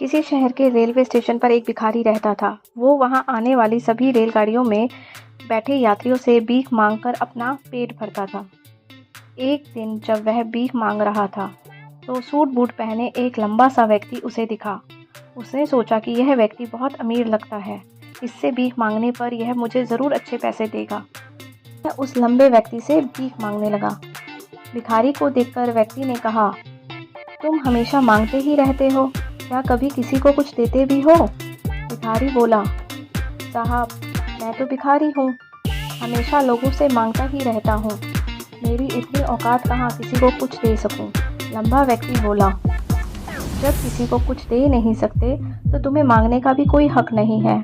किसी शहर के रेलवे स्टेशन पर एक भिखारी रहता था। वो वहां आने वाली सभी रेलगाड़ियों में बैठे यात्रियों से भीख मांगकर अपना पेट भरता था। एक दिन जब वह भीख मांग रहा था तो सूट बूट पहने एक लंबा सा व्यक्ति उसे दिखा। उसने सोचा कि यह व्यक्ति बहुत अमीर लगता है, इससे भीख मांगने पर यह मुझे ज़रूर अच्छे पैसे देगा। वह उस लंबे व्यक्ति से भीख मांगने लगा। भिखारी को देखकर व्यक्ति ने कहा, तुम हमेशा मांगते ही रहते हो, क्या कभी किसी को कुछ देते भी हो? भिखारी बोला, साहब मैं तो भिखारी हूँ, हमेशा लोगों से मांगता ही रहता हूँ, मेरी इतनी औकात कहाँ किसी को कुछ दे सकूँ। लंबा व्यक्ति बोला, जब किसी को कुछ दे नहीं सकते तो तुम्हें मांगने का भी कोई हक नहीं है।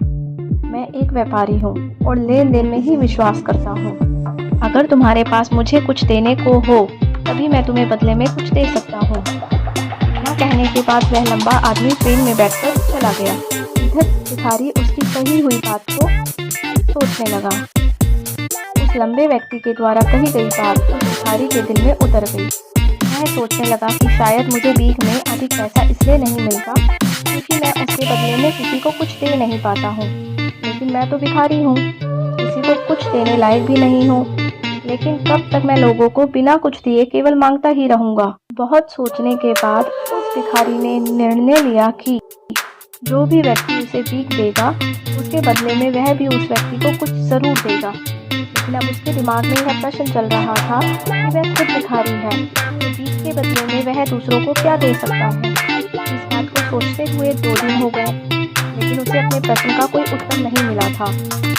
मैं एक व्यापारी हूँ और लेन देन में ही विश्वास करता हूँ। अगर तुम्हारे पास मुझे कुछ देने को हो तभी मैं तुम्हें बदले में कुछ दे सकता हूँ। इतना कहने के बाद वह लंबा आदमी ट्रेन में बैठकर चला गया। इधर भिखारी उसकी कही हुई बात को सोचने लगा। उस लंबे व्यक्ति के द्वारा कही गई बात उस भिखारी के दिल में उतर गई। वह सोचने लगा कि शायद मुझे भीख में अधिक पैसा इसलिए नहीं मिलता क्योंकि मैं उसके बदले में किसी को कुछ दे नहीं पाता हूँ। लेकिन मैं तो भिखारी हूँ, किसी को कुछ देने लायक भी नहीं हूँ, लेकिन कब तक मैं लोगों को बिना कुछ दिए केवल मांगता ही रहूँगा। बहुत सोचने के बाद उस भिखारी ने निर्णय लिया कि जो भी व्यक्ति उसे भीख देगा उसके बदले में वह भी उस व्यक्ति को कुछ ज़रूर देगा। लेकिन अब उसके दिमाग में यह प्रश्न चल रहा था कि वह खुद भिखारी है, तो भीख के बदले में वह दूसरों को क्या दे सकता है। इस बात को सोचते हुए 2 दिन हो गए, लेकिन उसे अपने प्रश्न का कोई उत्तर नहीं मिला था।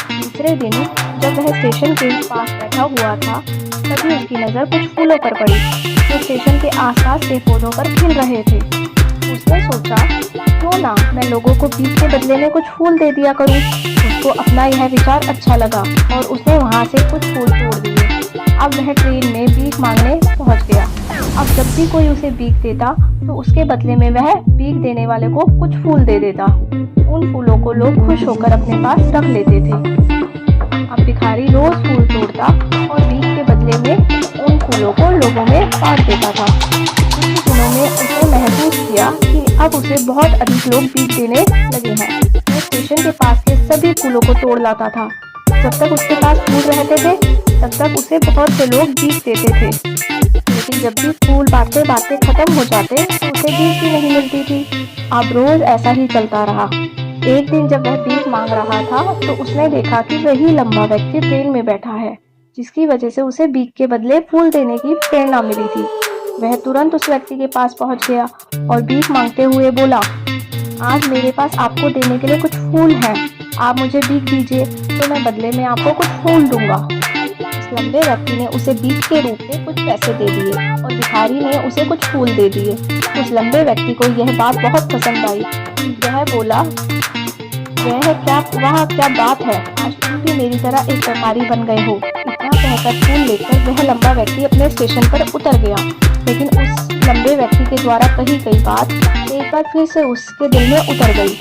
तीसरे दिन जब वह स्टेशन के पास बैठा हुआ था तभी उसकी नज़र कुछ फूलों पर पड़ी जो स्टेशन के आसपास के पौधों पर खिल रहे थे। उसने सोचा, क्यों ना मैं लोगों को भीख के बदले में कुछ फूल दे दिया करूं। उसको अपना यह विचार अच्छा लगा और उसने वहां से कुछ फूल तोड़ दिए। अब वह ट्रेन में भीख मांगने पहुंच गया। अब जब भी कोई उसे भीख देता तो उसके बदले में वह भीख देने वाले को कुछ फूल दे देता। उन फूलों को लोग खुश होकर अपने पास रख लेते थे। अब भिखारी रोज फूल तोड़ता और भीख के बदले में उन फूलों को लोगों में बांट देता था। कुछ दिनों में उसने महसूस किया कि अब उसे बहुत अधिक लोग भीख देने लगे हैं। वह स्टेशन के पास के सभी फूलों को तोड़ लाता था। जब तक उसके पास फूल रहते थे तब तक उसे बहुत से लोग भीख देते थे, लेकिन जब भी फूल बांटते बांटते खत्म हो जाते तो उसे भीख भी नहीं मिलती थी। अब रोज ऐसा ही चलता रहा। एक दिन जब वह भीख मांग रहा था तो उसने देखा कि वही लंबा व्यक्ति ट्रेन में बैठा है, जिसकी वजह से उसे भीख के बदले फूल देने की प्रेरणा मिली थी। वह तुरंत उस व्यक्ति के पास पहुंच गया और भीख मांगते हुए बोला, आज मेरे पास आपको देने के लिए कुछ फूल हैं, आप मुझे भीख दीजिए तो मैं बदले में आपको कुछ फूल दूंगा। उस लंबे व्यक्ति ने उसे भीख के रूप में कुछ पैसे दे दिए और भिखारी ने उसे कुछ फूल दे दिए। उस लंबे व्यक्ति को यह बात बहुत पसंद आई। वह बोला, वाह क्या बात है, आज तुम भी मेरी तरह एक व्यापारी बन गए हो। इतना कहकर फूल लेकर वह लंबा व्यक्ति अपने स्टेशन पर उतर गया। लेकिन उस लंबे व्यक्ति के द्वारा कही गई बात एक बार फिर से उसके दिल में उतर गई।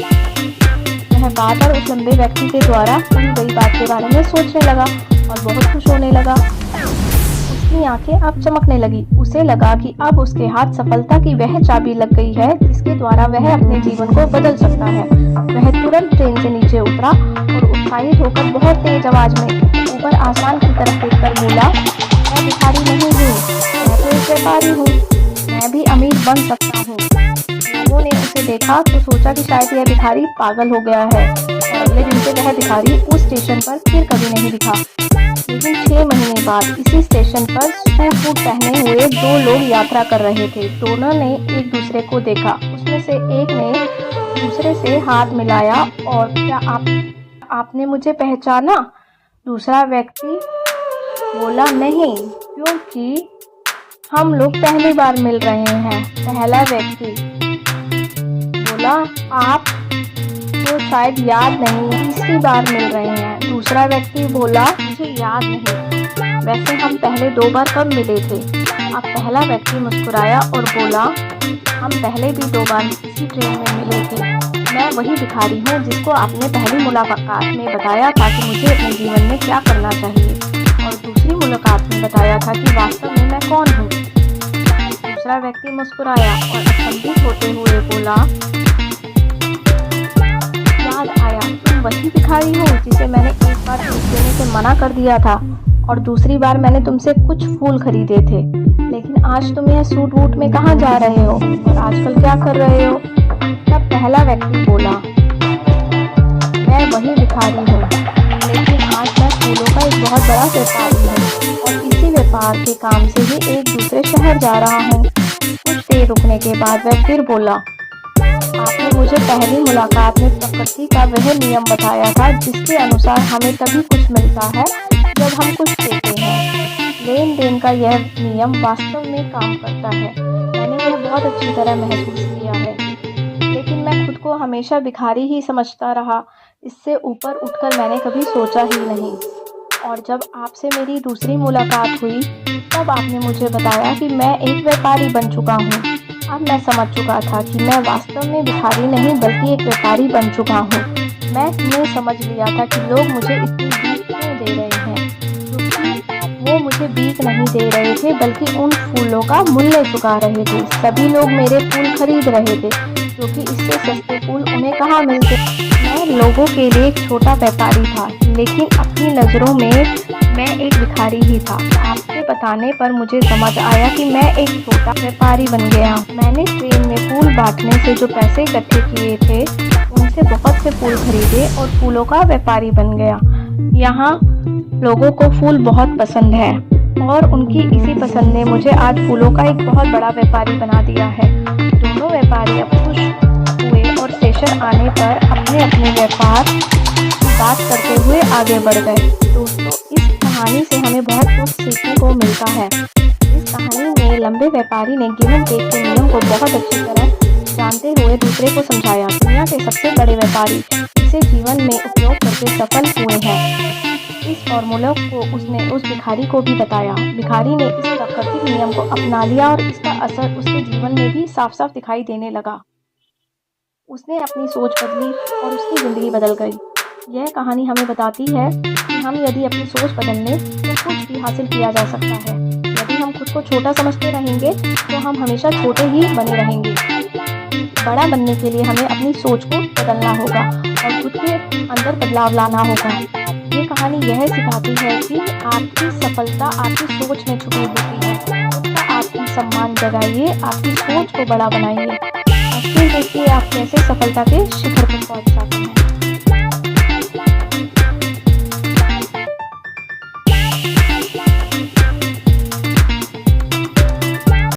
वह बार-बार उस लंबे व्यक्ति के द्वारा कही गई बात के बारे में सोचने लगा और बहुत खुश होने लगा। उसकी आंखें अब चमकने लगी। उसे लगा कि अब उसके हाथ सफलता की वह चाबी लग गई है जिसके द्वारा वह अपने जीवन को बदल सकता है। वह तुरंत ट्रेन से नीचे उतरा और उत्साहित होकर बहुत तेज आवाज में ऊपर आसमान की तरफ देखकर बोला, मैं भिखारी नहीं हूँ, मैं तो एक व्यापारी हूँ, मैं भी अमीर बन सकता हूँ। लोगों ने उसे देखा तो सोचा कि शायद यह भिखारी पागल हो गया है और अगले दिन से वह भिखारी उस स्टेशन पर फिर कभी नहीं दिखा। लेकिन 6 महीने बाद इसी स्टेशन पर सूट बूट पहने हुए 2 लोग यात्रा कर रहे थे। दोनों ने एक दूसरे को देखा। उसमें से एक ने दूसरे से हाथ मिलाया और क्या आपने मुझे पहचाना? दूसरा व्यक्ति बोला, नहीं, क्योंकि हम लोग पहली बार मिल रहे हैं। पहला व्यक्ति बोला, आप तो शायद याद नहीं, तीसरी बार मिल रहे हैं। दूसरा व्यक्ति बोला, मुझे याद नहीं, वैसे हम पहले 2 बार कब मिले थे। अब पहला व्यक्ति मुस्कुराया और बोला, हम पहले भी 2 बार इसी ट्रेन में मिले थे। मैं वही भिखारी हूँ जिसको आपने पहली मुलाकात में बताया था कि मुझे अपने जीवन में क्या करना चाहिए, और दूसरी मुलाकात में बताया था कि वास्तव में मैं कौन हूँ। दूसरा व्यक्ति मुस्कुराया और अचंभित होते हुए बोला, वही भिखारी हो जिसे मैंने एक बार फूल देने से मना कर दिया था और दूसरी बार मैंने तुमसे कुछ फूल खरीदे थे, लेकिन आज तुम यह सूट वूट में कहाँ जा रहे हो और आजकल क्या कर रहे हो? तब पहला व्यक्ति बोला, मैं वही भिखारी हूँ, लेकिन आज मैं फूलों का एक बहुत बड़ा व्यापारी हूँ और इसी व्यापार के काम से ही एक दूसरे शहर जा रहा हूँ। कुछ देर रुकने के बाद वह फिर बोला, आपने मुझे पहली मुलाकात में प्रकृति का वह नियम बताया था जिसके अनुसार हमें तभी कुछ मिलता है जब हम कुछ देते हैं। लेन देन का यह नियम वास्तव में काम करता है। मैंने यह बहुत अच्छी तरह महसूस किया है, लेकिन मैं खुद को हमेशा भिखारी ही समझता रहा। इससे ऊपर उठकर मैंने कभी सोचा ही नहीं। और जब आपसे मेरी दूसरी मुलाकात हुई तब आपने मुझे बताया कि मैं एक व्यापारी बन चुका हूँ। अब मैं समझ चुका था कि मैं वास्तव में भिखारी नहीं बल्कि एक व्यापारी बन चुका हूँ। मैंने समझ लिया था कि लोग मुझे इतनी भीख क्यों दे रहे हैं, क्योंकि वो मुझे भीख नहीं दे रहे थे बल्कि उन फूलों का मूल्य चुका रहे थे। सभी लोग मेरे फूल खरीद रहे थे क्योंकि इससे सस्ते फूल उन्हें कहाँ मिलते। मैं लोगों के लिए एक छोटा व्यापारी था, लेकिन अपनी नज़रों में मैं एक भिखारी ही था। आपके बताने पर मुझे समझ आया कि मैं एक छोटा व्यापारी बन गया। मैंने ट्रेन में फूल बांटने से जो पैसे इकट्ठे किए थे उनसे बहुत से फूल खरीदे और फूलों का व्यापारी बन गया। यहाँ लोगों को फूल बहुत पसंद है और उनकी इसी पसंद ने मुझे आज फूलों का एक बहुत बड़ा व्यापारी बना दिया है। दोनों व्यापारी अब खुश हुए और स्टेशन आने पर अपने अपने व्यापार की बात करते हुए आगे बढ़ गए। दोस्तों, इस कहानी से हमें बहुत कुछ सीखने को मिलता है। इस कहानी में लंबे व्यापारी ने गिव एंड टेक के नियम को बहुत अच्छी तरह जानते हुए दूसरे को समझाया। दुनिया के सबसे बड़े व्यापारी इसे जीवन में उपयोग करके सफल हुए हैं। इस फॉर्मूला को उसने उस भिखारी को भी बताया। भिखारी ने इस प्राकृतिक नियम को अपना लिया और इसका असर उसके जीवन में भी साफ साफ दिखाई देने लगा। उसने अपनी सोच बदली और उसकी ज़िंदगी बदल गई। यह कहानी हमें बताती है कि हम यदि अपनी सोच बदल लें तो कुछ भी हासिल किया जा सकता है। यदि हम खुद को छोटा समझते रहेंगे तो हम हमेशा छोटे ही बने रहेंगे। बड़ा बनने के लिए हमें अपनी सोच को बदलना होगा और खुद के अंदर बदलाव लाना होगा। ये कहानी यह सिखाती है कि आपकी सफलता आपकी सोच में छुपी होती है। खुद का आत्मसम्मान जगाइए, आपकी सोच को बड़ा बनाइए और फिर देखिए आप कैसे सफलता के शिखर पर पहुंच जाते हैं।